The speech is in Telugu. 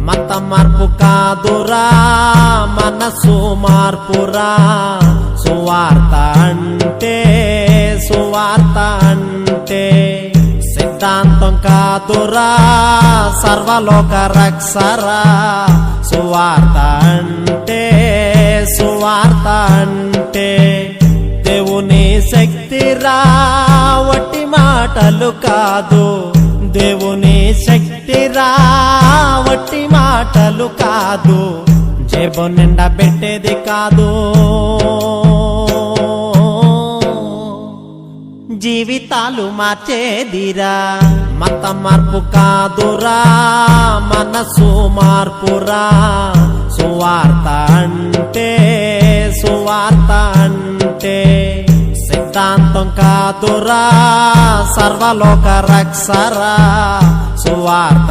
మత మార్పు కాదురా మనసు మార్పురా సువార్త అంటే సిద్ధాంతం కాదురా సర్వలోక రక్షరా సువార్త అంటే దేవుని శక్తిరా వట్టి మాటలు కాదు దేవుని శక్తిరా వట్టి మాటలు కాదు జేబు నిండా పెట్టేది కాదు జీవితాలు మార్చేదిరా మత మార్పు కాదురా మనసు మార్పురా సువార్త అంటే సిద్ధాంతం కాదురా సర్వలోక రక్షరా సువార్త